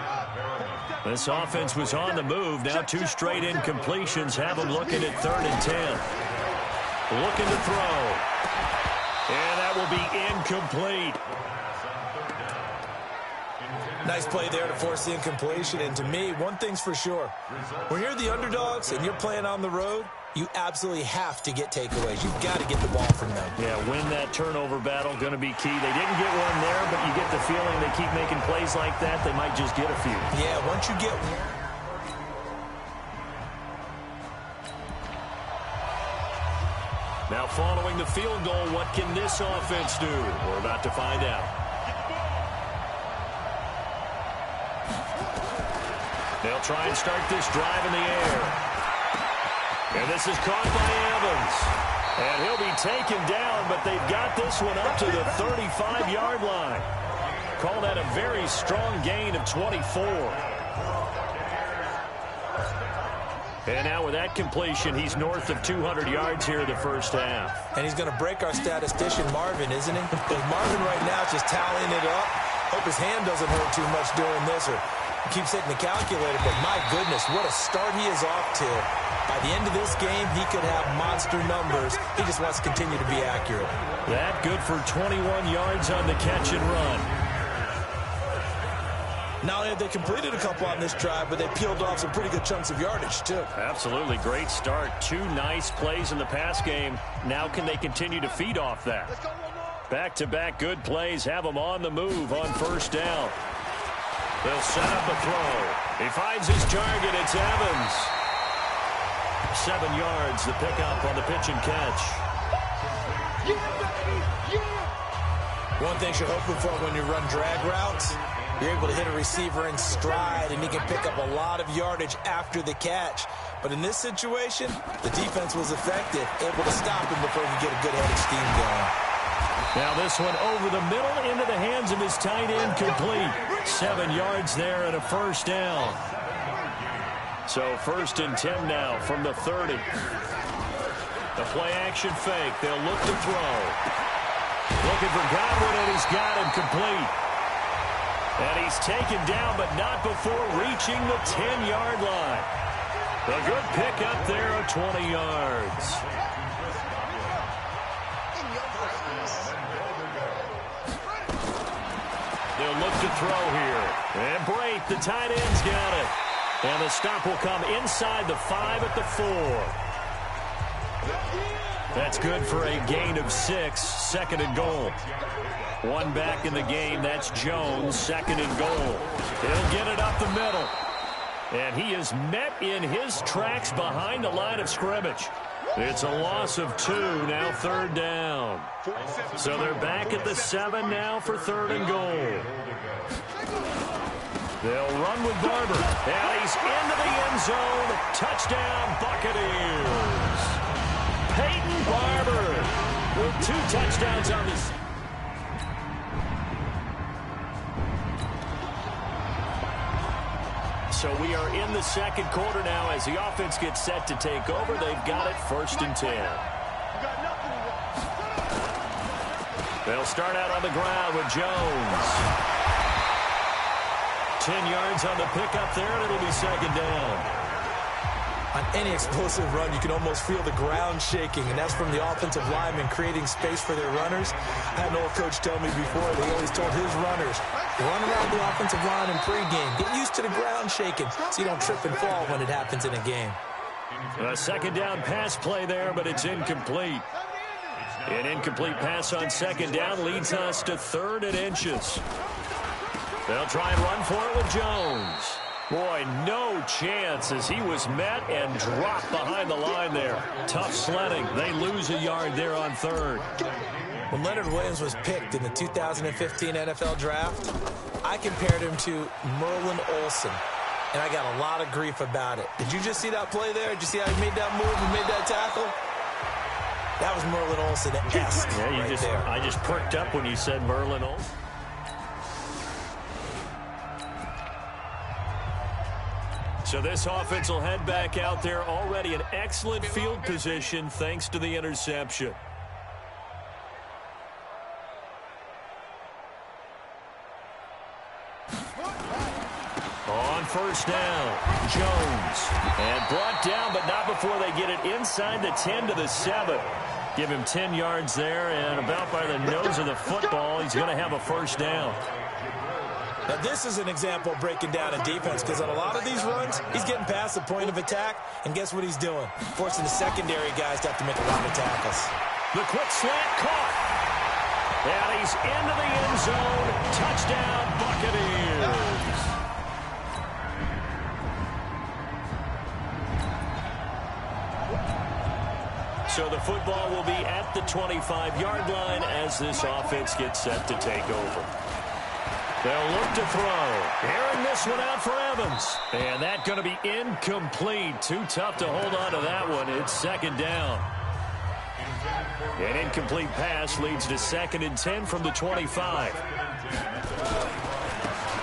This offense was on the move. Now 2 straight incompletions have them looking at 3rd and 10. Looking to throw. And that will be incomplete. Nice play there to force the incompletion. And to me, one thing's for sure. When you're the underdogs and you're playing on the road, you absolutely have to get takeaways. You've got to get the ball from them. Yeah, win that turnover battle, going to be key. They didn't get one there, but you get the feeling they keep making plays like that, they might just get a few. Yeah, once you get one. Now following the field goal, what can this offense do? We're about to find out. They'll try and start this drive in the air. And this is caught by Evans. And he'll be taken down, but they've got this one up to the 35-yard line. Call that a very strong gain of 24. And now with that completion, he's north of 200 yards here in the first half. And he's going to break our statistician, Marvin, isn't he? Because Marvin right now is just tallying it up. Hope his hand doesn't hurt too much doing this, or he keeps hitting the calculator. But my goodness, what a start he is off to. By the end of this game, he could have monster numbers. He just wants to continue to be accurate. That good for 21 yards on the catch and run. Not only have they completed a couple on this drive, but they peeled off some pretty good chunks of yardage, too. Absolutely. Great start. 2 nice plays in the pass game. Now can they continue to feed off that? Back-to-back good plays have them on the move on first down. They'll set up a throw. He finds his target. It's Evans. 7 yards, the pickup on the pitch and catch. One thing you're hoping for when you run drag routes, you're able to hit a receiver in stride, and he can pick up a lot of yardage after the catch. But in this situation, the defense was effective, able to stop him before he could get a good head of steam going. Now this one over the middle into the hands of his tight end, complete. 7 yards there and a first down. So 1st and 10 now from the 30. The play action fake. They'll look to throw. Looking for Godwin, and he's got him complete. And he's taken down, but not before reaching the 10-yard line. A good pickup there of 20 yards. They'll look to throw here. And Brate, the tight end's got it. And the stop will come inside the 5 at the 4. That's good for a gain of 6, 2nd and goal. One back in the game, that's Jones, 2nd and goal. He'll get it up the middle. And he is met in his tracks behind the line of scrimmage. It's a loss of 2, now 3rd down. So they're back at the 7 now for 3rd and goal. They'll run with Barber. And he's into the end zone. Touchdown, Buccaneers. Peyton Barber with 2 touchdowns on this. So we are in the 2nd quarter now as the offense gets set to take over. They've got it 1st and 10. They'll start out on the ground with Jones. 10 yards on the pickup there, and it'll be 2nd down. On any explosive run, you can almost feel the ground shaking, and that's from the offensive linemen creating space for their runners. I had an old coach tell me before, they always told his runners, run around the offensive line in pregame. Get used to the ground shaking so you don't trip and fall when it happens in a game. A 2nd down pass play there, but it's incomplete. An incomplete pass on 2nd down leads us to 3rd and inches. They'll try and run for it with Jones. Boy, no chance as he was met and dropped behind the line there. Tough sledding. They lose a yard there on 3rd. When Leonard Williams was picked in the 2015 NFL Draft, I compared him to Merlin Olsen, and I got a lot of grief about it. Did you just see that play there? Did you see how he made that move and made that tackle? That was Merlin Olsen-esque right there. I just perked up when you said Merlin Olsen. So this offense will head back out there, already in excellent field position thanks to the interception. On 1st down, Jones. And brought down, but not before they get it inside the 10 to the 7. Give him 10 yards there, and about by the nose of the football, he's going to have a 1st down. Now, this is an example of breaking down in defense, because on a lot of these runs, he's getting past the point of attack, and guess what he's doing? Forcing the secondary guys to have to make a lot of tackles. The quick slant caught. And he's into the end zone. Touchdown, Buccaneers. So the football will be at the 25-yard line as this offense gets set to take over. They'll look to throw. Airing this one out for Evans. And that's going to be incomplete. Too tough to hold on to that one. It's second down. An incomplete pass leads to 2nd and 10 from the 25.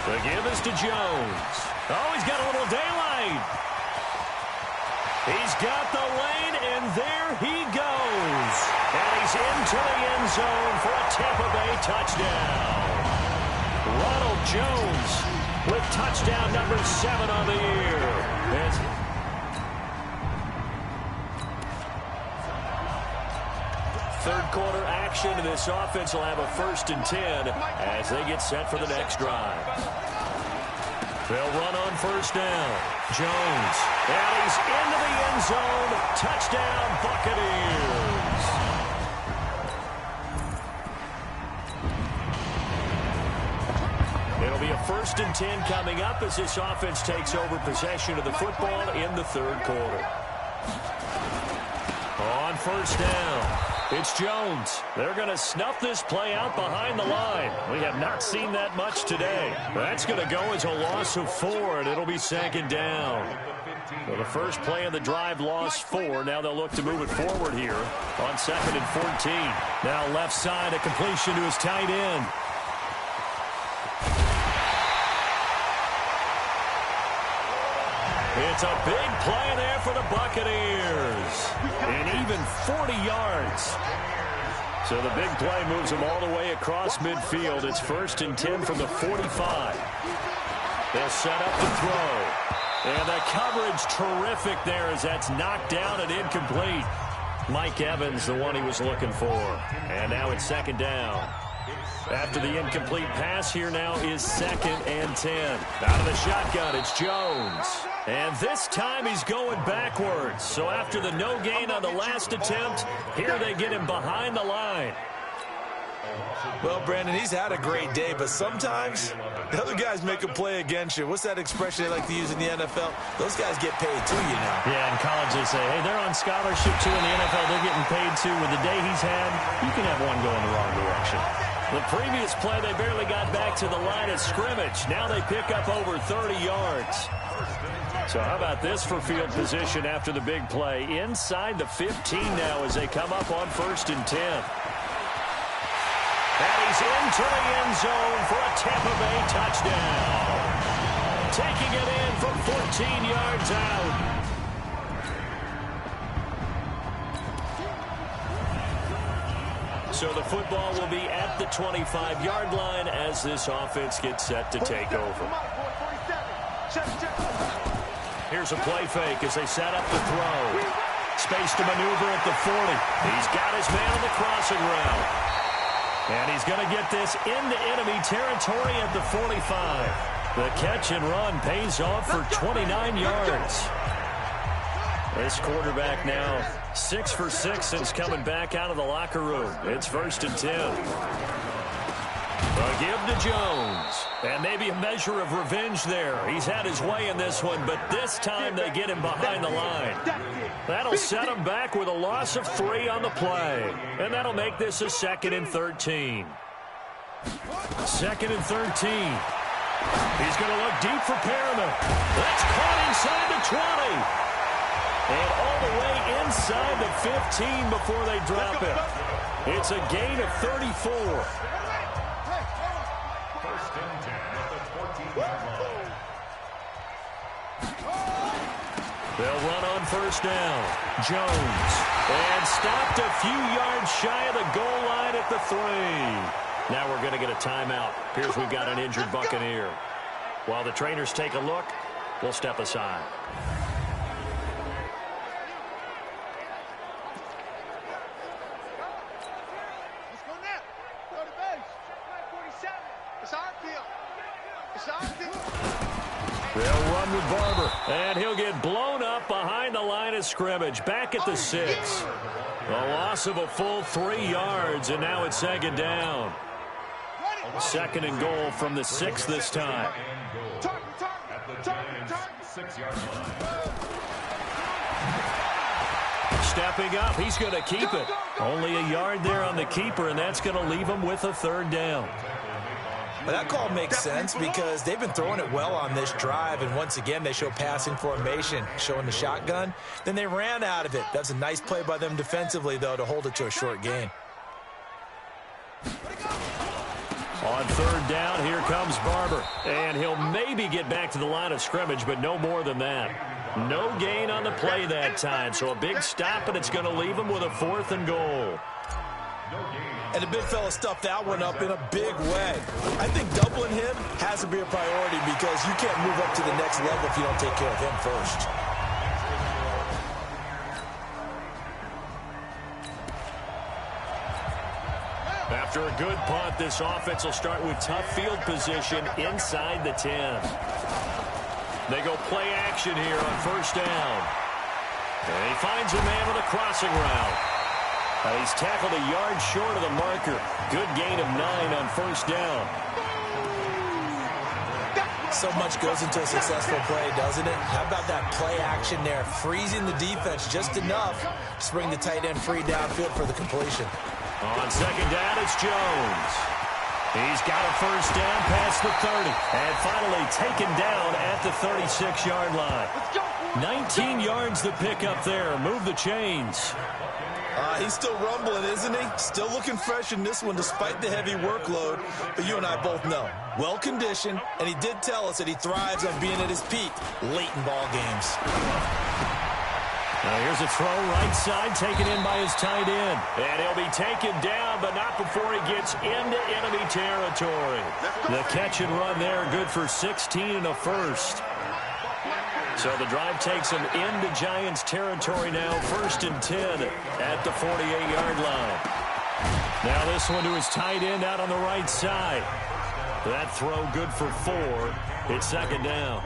The give is to Jones. Oh, he's got a little daylight. He's got the lane, and there he goes. And he's into the end zone for a Tampa Bay touchdown. Ronald Jones with touchdown number 7 on the year. Third quarter action, and this offense will have a 1st and 10 as they get set for the next drive. They'll run on 1st down. Jones, and he's into the end zone. Touchdown, Buccaneers. It'll be a 1st and 10 coming up as this offense takes over possession of the football in the third quarter. On 1st down. It's Jones. They're going to snuff this play out behind the line. We have not seen that much today. That's going to go as a loss of 4, and it'll be 2nd down. So the first play of the drive lost 4. Now they'll look to move it forward here on 2nd and 14. Now left side, a completion to his tight end. It's a big play there for the Buccaneers. And even 40 yards. So the big play moves them all the way across midfield. It's 1st and 10 from the 45. They'll set up the throw. And the coverage terrific there as that's knocked down and incomplete. Mike Evans, the one he was looking for. And now it's 2nd down. After the incomplete pass, here now is 2nd and 10. Out of the shotgun, it's Jones. And this time he's going backwards. So after the no gain on the last attempt, here they get him behind the line. Well, Brandon, he's had a great day, but sometimes the other guys make a play against you. What's that expression they like to use in the NFL? Those guys get paid too, you know. Yeah, in college they say, hey, they're on scholarship too. In the NFL, they're getting paid too. With the day he's had, you can have one go in the wrong direction. The previous play, they barely got back to the line of scrimmage. Now they pick up over 30 yards. So how about this for field position after the big play? Inside the 15 now as they come up on 1st and 10. And he's into the end zone for a Tampa Bay touchdown. Taking it in from 14 yards out. So the football will be at the 25-yard line as this offense gets set to take over. Here's a play fake as they set up the throw. Space to maneuver at the 40. He's got his man on the crossing route. And he's going to get this into enemy territory at the 45. The catch and run pays off for 29 yards. This quarterback now 6 for 6 since coming back out of the locker room. It's 1st and 10. A give to Jones. And maybe a measure of revenge there. He's had his way in this one, but this time they get him behind the line. That'll set him back with a loss of 3 on the play. And that'll make this a 2nd and 13. 2nd and 13. He's going to look deep for Perriman. That's caught inside the 20. And all the way inside the 15 before they drop him. It's a gain of 34. They'll run on 1st down. Jones. And stopped a few yards shy of the goal line at the 3. Now we're going to get a timeout. Here's we've got an injured Buccaneer. While the trainers take a look, we'll step aside. Let's go now. Go to base. 47. It's our field. It's our field. They'll run with Barber, and he'll get blown up behind the line of scrimmage, back at the 6. A loss of a full 3 yards, and now it's 2nd down. 2nd and goal from the 6 this time. Stepping up, he's going to keep it. Only a yard there on the keeper, and that's going to leave him with a 3rd down. Well, that call makes sense because they've been throwing it well on this drive, and once again they show passing formation, showing the shotgun. Then they ran out of it. That's a nice play by them defensively, though, to hold it to a short gain. On third down, here comes Barber. And he'll maybe get back to the line of scrimmage, but no more than that. No gain on the play that time, so a big stop, and it's going to leave him with a 4th and goal. And the big fella stuffed that one up in a big way. I think doubling him has to be a priority because you can't move up to the next level if you don't take care of him first. After a good punt, this offense will start with tough field position inside the 10. They go play action here on first down. And he finds a man with a crossing route. He's tackled a yard short of the marker. Good gain of 9 on first down. So much goes into a successful play, doesn't it? How about that play action there? Freezing the defense just enough to bring the tight end free downfield for the completion. On second down, it's Jones. He's got a first down past the 30. And finally taken down at the 36-yard line. 19 yards the pick up there. Move the chains. He's still rumbling, isn't he? Still looking fresh in this one despite the heavy workload. But you and I both know, well-conditioned, and he did tell us that he thrives on being at his peak late in ball games. Now here's a throw right side taken in by his tight end. And he'll be taken down, but not before he gets into enemy territory. The catch and run there, good for 16 and a first. So the drive takes him into Giants territory now, 1st and 10 at the 48-yard line. Now this one to his tight end out on the right side. That throw good for 4. It's second down.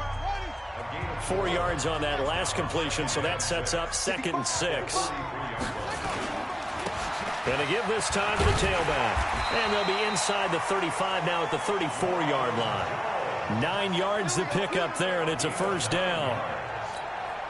4 yards on that last completion, so that sets up 2nd and 6. Going to give this time to the tailback. And they'll be inside the 35 now at the 34-yard line. 9 yards to pick up there, and it's a first down.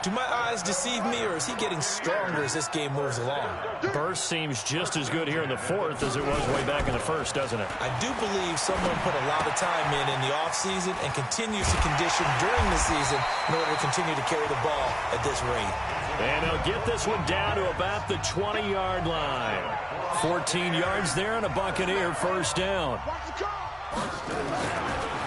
Do my eyes deceive me, or is he getting stronger as this game moves along? Burst seems just as good here in the 4th as it was way back in the 1st, doesn't it? I do believe someone put a lot of time in the offseason and continues to condition during the season in order to continue to carry the ball at this rate. And he'll get this one down to about the 20-yard line. 14 yards there and a Buccaneer first down.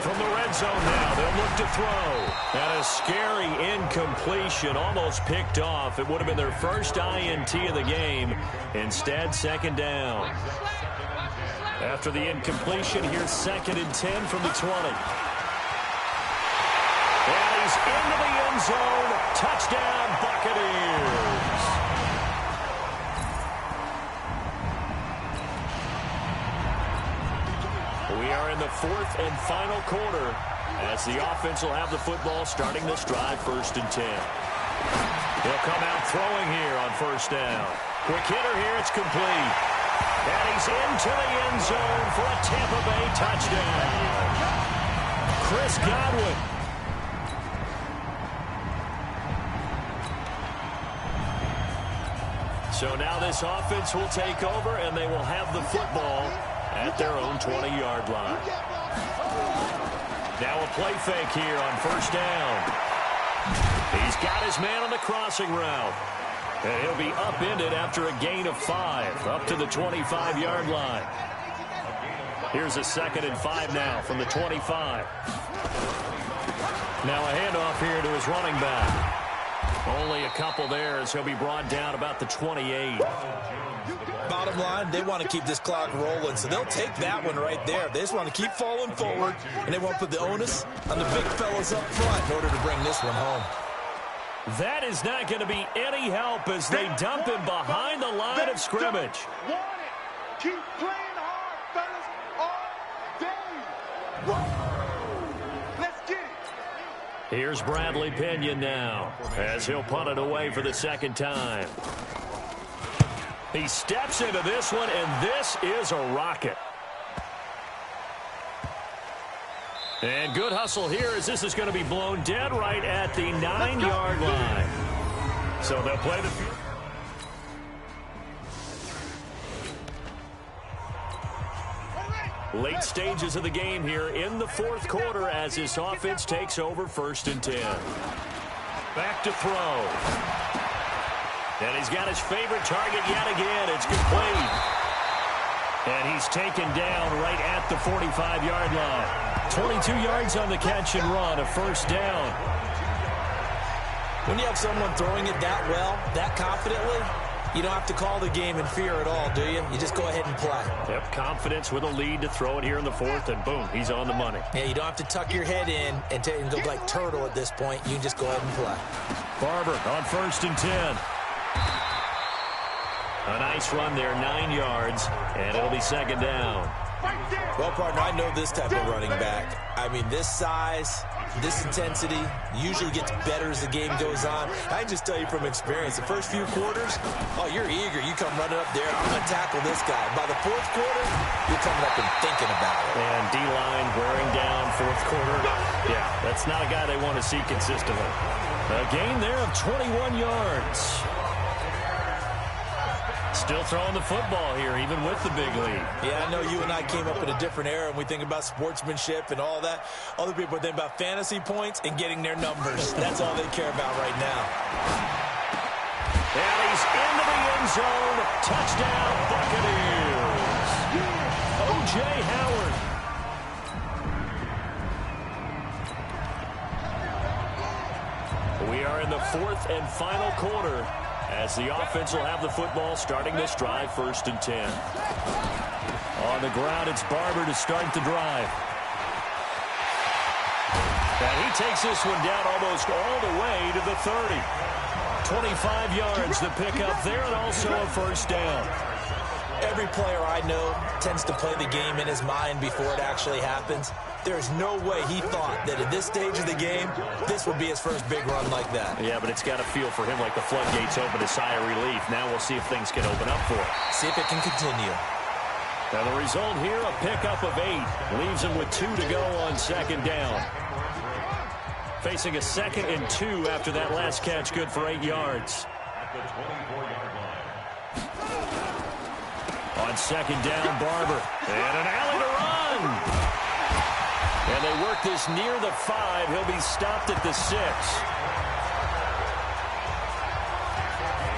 From the red zone now, they'll look to throw. And a scary incompletion, almost picked off. It would have been their first INT of the game. Instead, second down. After the incompletion, here's 2nd and 10 from the 20. And he's into the end zone. Touchdown, Buccaneers. We are in the 4th and final quarter as the offense will have the football starting this drive, 1st and 10. He'll come out throwing here on first down. Quick hitter here, it's complete. And he's into the end zone for a Tampa Bay touchdown. Chris Godwin. So now this offense will take over, and they will have the football at their own 20-yard line. Now a play fake here on first down. He's got his man on the crossing route. And he'll be upended after a gain of 5, up to the 25-yard line. Here's a 2nd and 5 now from the 25. Now a handoff here to his running back. Only a couple there as he'll be brought down about the 28. Bottom line, they want to keep this clock rolling, so they'll take that one right there. They just want to keep falling forward, and they won't put the onus on the big fellas up front in order to bring this one home. That is not going to be any help as they dump him behind the line of scrimmage. Keep playing hard, fellas, all day. Let's get it. Here's Bradley Pinion now as he'll punt it away for the second time. He steps into this one, and this is a rocket. And good hustle here as this is going to be blown dead right at the 9-yard line. So they'll play the field. Late stages of the game here in the fourth quarter as this offense takes over 1st and 10. Back to throw. And he's got his favorite target yet again. It's complete. And he's taken down right at the 45-yard line. 22 yards on the catch and run, a 1st down. When you have someone throwing it that well, that confidently, you don't have to call the game in fear at all, do you? You just go ahead and play. Yep, confidence with a lead to throw it here in the 4th, and boom, he's on the money. Yeah, you don't have to tuck your head in and go like turtle at this point. You can just go ahead and play. Barber on 1st and 10. A nice run there, 9 yards, and it'll be 2nd down. Well, partner, I know this type of running back. I mean, this size, this intensity usually gets better as the game goes on. I can just tell you from experience, the first few quarters, oh, you're eager. You come running up there, I'm going to tackle this guy. By the 4th quarter, you're coming up and thinking about it. And D-line wearing down 4th quarter. Yeah, that's not a guy they want to see consistently. A gain there of 21 yards. Still throwing the football here, even with the big lead. Yeah, I know you and I came up in a different era, and we think about sportsmanship and all that. Other people think about fantasy points and getting their numbers. That's all they care about right now. And he's into the end zone. Touchdown, Buccaneers. O.J. Howard. We are in the 4th and final quarter, as the offense will have the football starting this drive, 1st and 10. On the ground, it's Barber to start the drive. And he takes this one down almost all the way to the 30. 25 yards the pickup there, and also a 1st down. Every player I know tends to play the game in his mind before it actually happens. There's no way he thought that at this stage of the game, this would be his first big run like that. Yeah, but it's got to feel for him like the floodgates open, a sigh of relief. Now we'll see if things can open up for him. See if it can continue. Now the result here, a pickup of 8. Leaves him with 2 to go on 2nd down. Facing a 2nd and 2 after that last catch, good for 8 yards. At the 24-yard line. On 2nd down, Barber. And an alley to run. And they work this near the 5. He'll be stopped at the 6.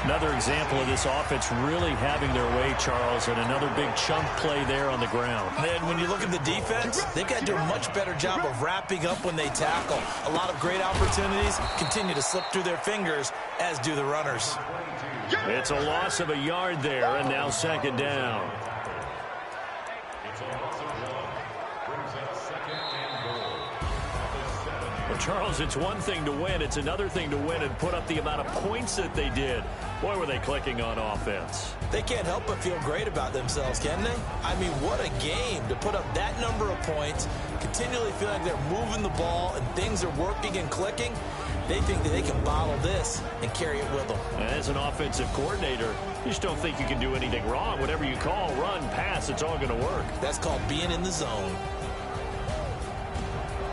Another example of this offense really having their way, Charles, and another big chunk play there on the ground. And when you look at the defense, they've got to do a much better job of wrapping up when they tackle. A lot of great opportunities continue to slip through their fingers, as do the runners. It's a loss of a yard there, and now 2nd down. It's a loss of 1. Brings up 2nd and goal. Well, Charles, it's one thing to win. It's another thing to win and put up the amount of points that they did. Boy, were they clicking on offense. They can't help but feel great about themselves, can they? I mean, what a game to put up that number of points, continually feel like they're moving the ball and things are working and clicking. They think that they can bottle this and carry it with them. And as an offensive coordinator, you just don't think you can do anything wrong. Whatever you call, run, pass, it's all going to work. That's called being in the zone.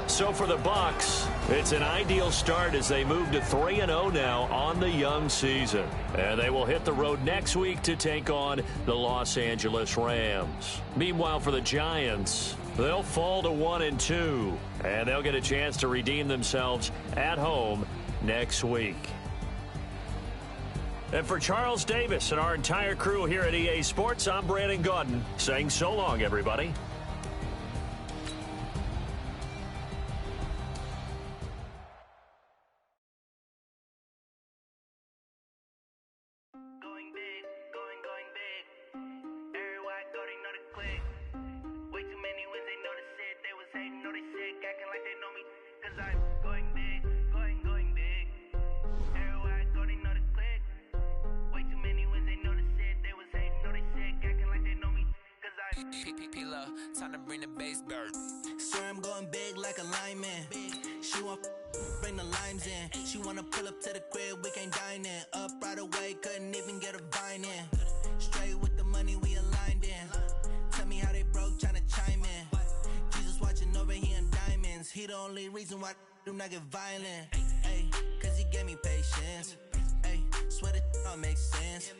So for the Bucs, it's an ideal start as they move to 3-0 now on the young season. And they will hit the road next week to take on the Los Angeles Rams. Meanwhile, for the Giants, they'll fall to 1-2, and they'll get a chance to redeem themselves at home next week. And for Charles Davis and our entire crew here at EA Sports, I'm Brandon Gaudin saying so long, everybody. Time to bring the bass back. Swear I'm going big like a lineman. She want bring the limes in. She wanna pull up to the crib, we can't dine in. Up right away, couldn't even get a vine in. Straight with the money we aligned in. Tell me how they broke, tryna chime in. Jesus watching over here in diamonds. He the only reason why I do not get violent. Ay, cause he gave me patience. Ay, swear that all makes sense.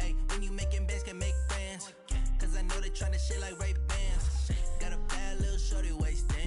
Ay, when you making bands, can make friends. Cause I know they tryna shit like Ray Bans. Got a shorty wasted.